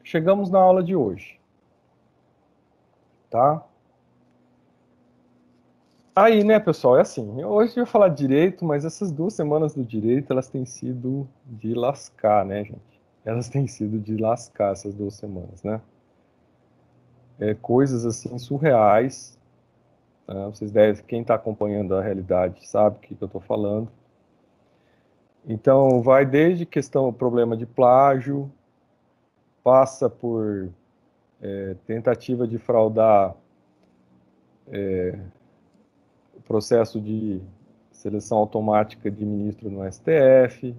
chegamos na aula de hoje, tá? Aí, né, pessoal, é assim, hoje eu ia falar de direito, mas essas 2 semanas do direito, elas têm sido de lascar, né, gente? Elas têm sido de lascar essas 2 semanas, né? Coisas, assim, surreais, né? Vocês devem, quem está acompanhando a realidade sabe o que eu estou falando. Então, vai desde problema de plágio, passa por tentativa de fraudar o processo de seleção automática de ministro no STF,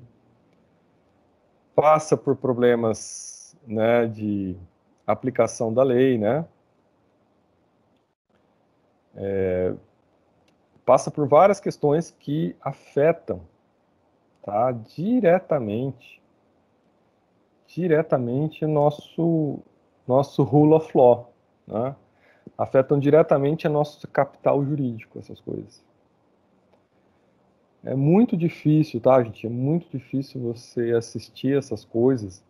passa por problemas, né, de aplicação da lei, né, passa por várias questões que afetam, tá, diretamente nosso rule of law, né, afetam diretamente a nosso capital jurídico, essas coisas. É muito difícil, tá, gente? É muito difícil você assistir essas coisas,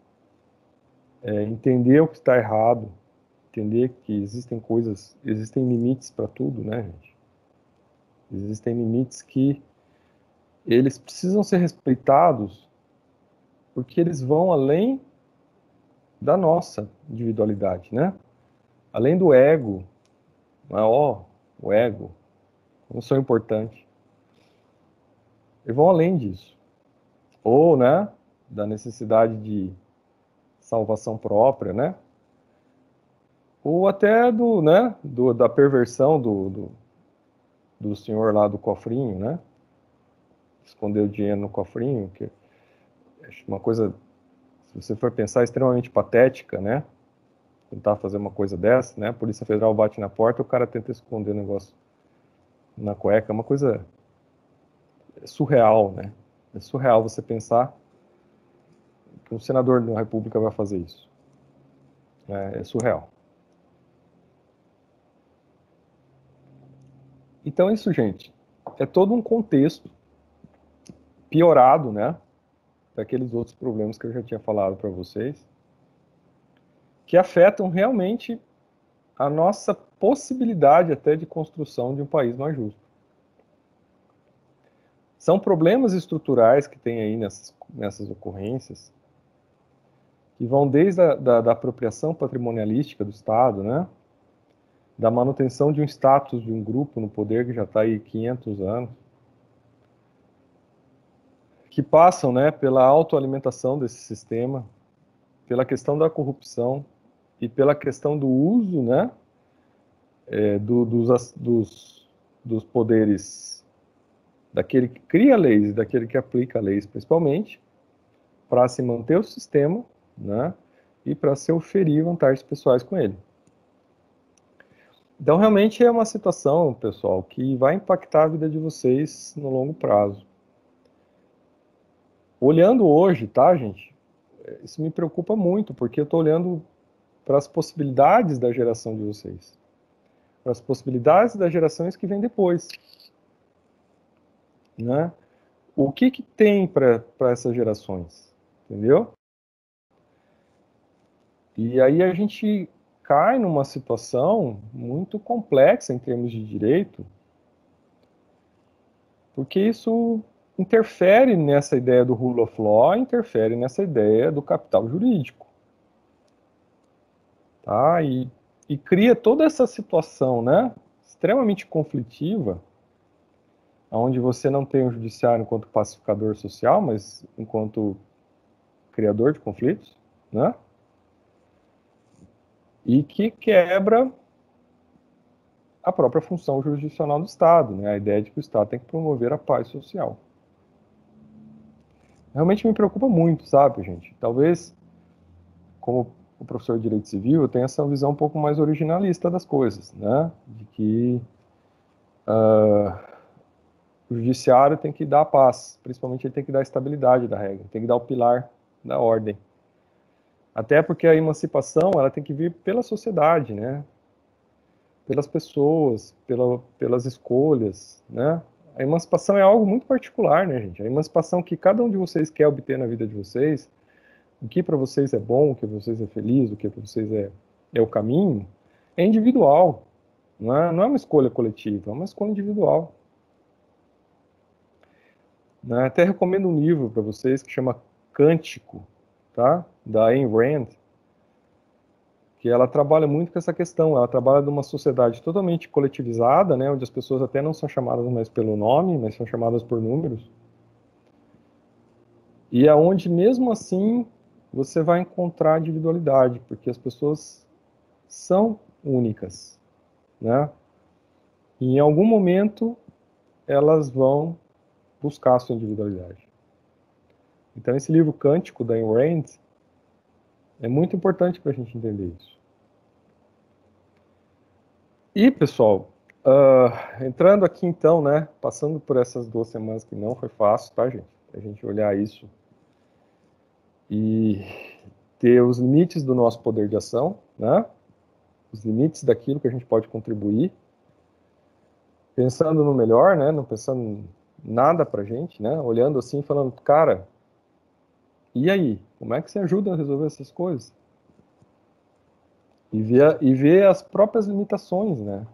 entender o que está errado, entender que existem limites para tudo, né, gente? Existem limites que eles precisam ser respeitados porque eles vão além da nossa individualidade, né? Além do ego, o ego, eu sou importante. Eles vão além disso. Ou, né, da necessidade de salvação própria, né? Ou até da perversão do senhor lá do cofrinho, né? Esconder o dinheiro no cofrinho, que é uma coisa, se você for pensar, extremamente patética, né? Tentar fazer uma coisa dessa, né? A Polícia Federal bate na porta, o cara tenta esconder o negócio na cueca, é uma coisa surreal, né? É surreal você pensar que um senador da República vai fazer isso. É surreal. Então, isso, gente, é todo um contexto piorado, né? Daqueles outros problemas que eu já tinha falado para vocês, que afetam realmente a nossa possibilidade até de construção de um país mais justo. São problemas estruturais que tem aí nessas ocorrências, que vão desde da apropriação patrimonialística do Estado, né? Da manutenção de um status de um grupo no poder que já está aí 500 anos, que passam, né, pela autoalimentação desse sistema, pela questão da corrupção e pela questão do uso, né, dos poderes daquele que cria leis e daquele que aplica leis, principalmente, para se manter o sistema, né, e para se oferir vantagens pessoais com ele. Então, realmente é uma situação, pessoal, que vai impactar a vida de vocês no longo prazo. Olhando hoje, tá, gente? Isso me preocupa muito, porque eu estou olhando para as possibilidades da geração de vocês, para as possibilidades das gerações que vêm depois, né? O que tem para essas gerações, entendeu? E aí a gente cai numa situação muito complexa em termos de direito, porque isso interfere nessa ideia do rule of law, interfere nessa ideia do capital jurídico, tá? E cria toda essa situação, né, extremamente conflitiva, onde você não tem o judiciário enquanto pacificador social, mas enquanto criador de conflitos, né? E que quebra a própria função jurisdicional do Estado, né? A ideia de que o Estado tem que promover a paz social. Realmente me preocupa muito, sabe, gente? Talvez, como o professor de Direito Civil, eu tenha essa visão um pouco mais originalista das coisas, né? De que o judiciário tem que dar a paz, principalmente ele tem que dar a estabilidade da regra, tem que dar o pilar da ordem. Até porque a emancipação, ela tem que vir pela sociedade, né? Pelas pessoas, pelas escolhas, né? A emancipação é algo muito particular, né, gente? A emancipação que cada um de vocês quer obter na vida de vocês o que para vocês é bom, o que para vocês é feliz, o que para vocês é o caminho, é individual. Não é uma escolha coletiva, é uma escolha individual. Né? Até recomendo um livro para vocês que chama Cântico, tá? Da Ayn Rand, que ela trabalha muito com essa questão. Ela trabalha numa sociedade totalmente coletivizada, né, onde as pessoas até não são chamadas mais pelo nome, mas são chamadas por números. E aonde mesmo assim você vai encontrar individualidade, porque as pessoas são únicas, né? E em algum momento elas vão buscar a sua individualidade. Então esse livro Cântico da Ayn Rand é muito importante para a gente entender isso. E, pessoal, entrando aqui então, né, passando por essas 2 semanas que não foi fácil, tá, gente? A gente olhar isso e ter os limites do nosso poder de ação, né? Os limites daquilo que a gente pode contribuir, pensando no melhor, né? Não pensando nada pra gente, né? Olhando assim, falando, cara, e aí? Como é que você ajuda a resolver essas coisas? E ver as próprias limitações, né?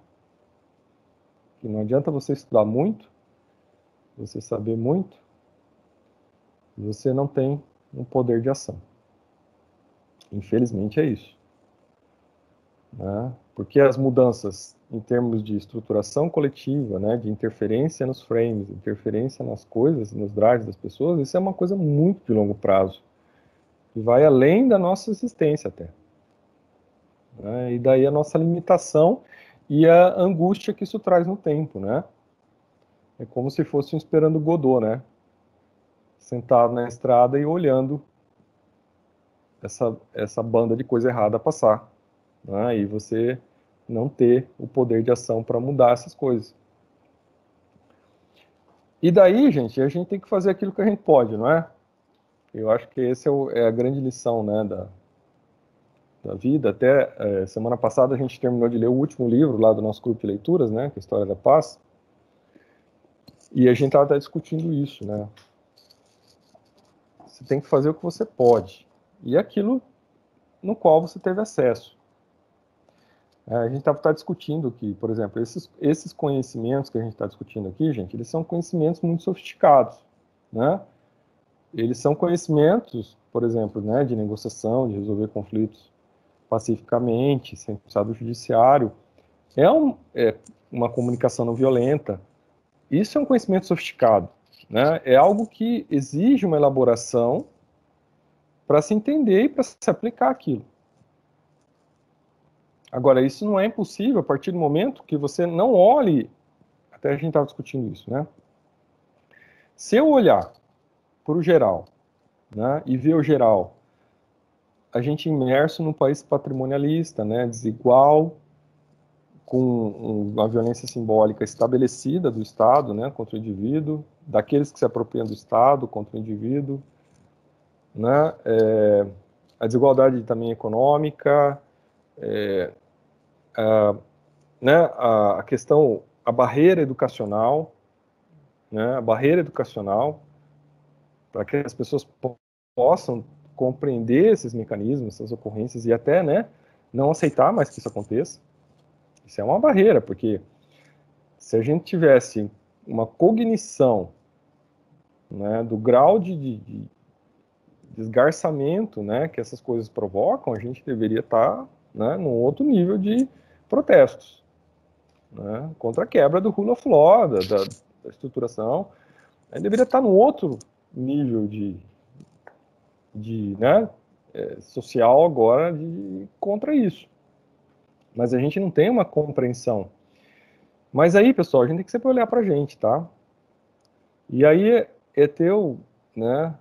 Que não adianta você estudar muito, você saber muito, você não tem um poder de ação. Infelizmente é isso. Né? Porque as mudanças em termos de estruturação coletiva, né, de interferência nos frames, interferência nas coisas, nos drives das pessoas, isso é uma coisa muito de longo prazo, que vai além da nossa existência até. Né? E daí a nossa limitação e a angústia que isso traz no tempo, né? É como se fosse um esperando Godot, né? Sentado na estrada e olhando essa banda de coisa errada passar. Né? E você não ter o poder de ação para mudar essas coisas. E daí, gente, a gente tem que fazer aquilo que a gente pode, não é? Eu acho que essa é a grande lição, né, da vida. Até semana passada a gente terminou de ler o último livro lá do nosso grupo de leituras, né, que é a História da Paz. E a gente estava até discutindo isso, né? Você tem que fazer o que você pode. E aquilo no qual você teve acesso. A gente está discutindo que, por exemplo, esses conhecimentos que a gente está discutindo aqui, gente, eles são conhecimentos muito sofisticados, né? Eles são conhecimentos, por exemplo, né, de negociação, de resolver conflitos pacificamente, sem precisar do judiciário. É uma comunicação não violenta. Isso é um conhecimento sofisticado, né? É algo que exige uma elaboração para se entender e para se aplicar aquilo. Agora, isso não é impossível a partir do momento que você não olhe, até a gente estava discutindo isso, né? Se eu olhar para o geral, né, e ver o geral, a gente imerso num país patrimonialista, né, desigual, com uma violência simbólica estabelecida do Estado, né, contra o indivíduo, daqueles que se apropriam do Estado contra o indivíduo, né, a desigualdade também econômica, né, a questão, a barreira educacional, né, a barreira educacional, para que as pessoas possam compreender esses mecanismos, essas ocorrências e até, né, não aceitar mais que isso aconteça. Isso é uma barreira, porque se a gente tivesse uma cognição, né, do grau de desgarçamento, né, que essas coisas provocam, a gente deveria estar, né, num outro nível de protestos, né, contra a quebra do rule of law, da estruturação. A gente deveria estar num outro nível né, social agora contra isso. Mas a gente não tem uma compreensão. Mas aí, pessoal, a gente tem que sempre olhar para a gente, tá? E aí é teu, né,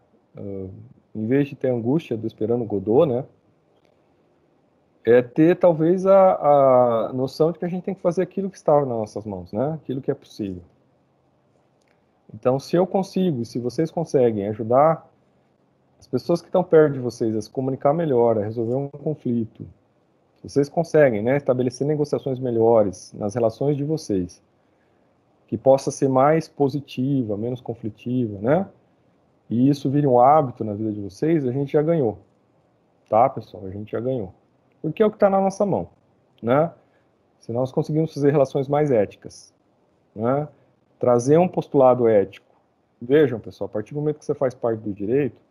em vez de ter angústia do esperando Godot, né, é ter talvez a noção de que a gente tem que fazer aquilo que está nas nossas mãos, né, aquilo que é possível. Então, se eu consigo, se vocês conseguem ajudar as pessoas que estão perto de vocês a se comunicar melhor, a resolver um conflito, se vocês conseguem, né, estabelecer negociações melhores nas relações de vocês, que possa ser mais positiva, menos conflitiva, né, e isso vire um hábito na vida de vocês, a gente já ganhou. tá, pessoal? A gente já ganhou. Porque é o que está na nossa mão, né? Se nós conseguimos fazer relações mais éticas, né? Trazer um postulado ético. Vejam, pessoal, a partir do momento que você faz parte do direito,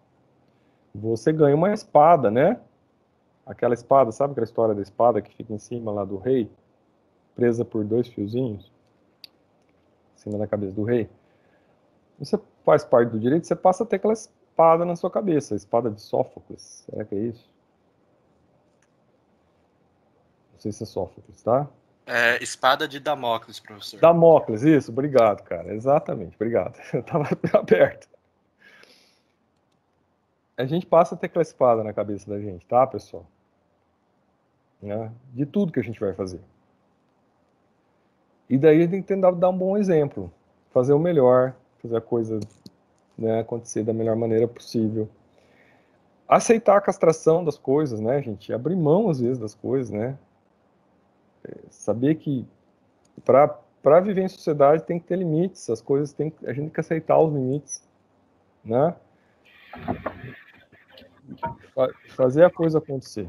você ganha uma espada, né? Aquela espada, sabe aquela história da espada que fica em cima lá do rei, presa por 2 fiozinhos, em cima da cabeça do rei? Você faz parte do direito, você passa a ter aquela espada na sua cabeça, a espada de Sófocles. Será que é isso? Não sei se é Sófocles, tá? É, espada de Damocles, professor. Damocles, isso, obrigado, cara. Exatamente, obrigado. Eu tava aberto. A gente passa a ter aquela espada na cabeça da gente, tá, pessoal? Né? De tudo que a gente vai fazer. E daí a gente tem que tentar dar um bom exemplo, fazer o melhor, fazer a coisa, né, acontecer da melhor maneira possível. Aceitar a castração das coisas, né, gente? Abrir mão, às vezes, das coisas, né? Saber que para viver em sociedade tem que ter limites, as coisas a gente tem que aceitar os limites, né? Fazer a coisa acontecer.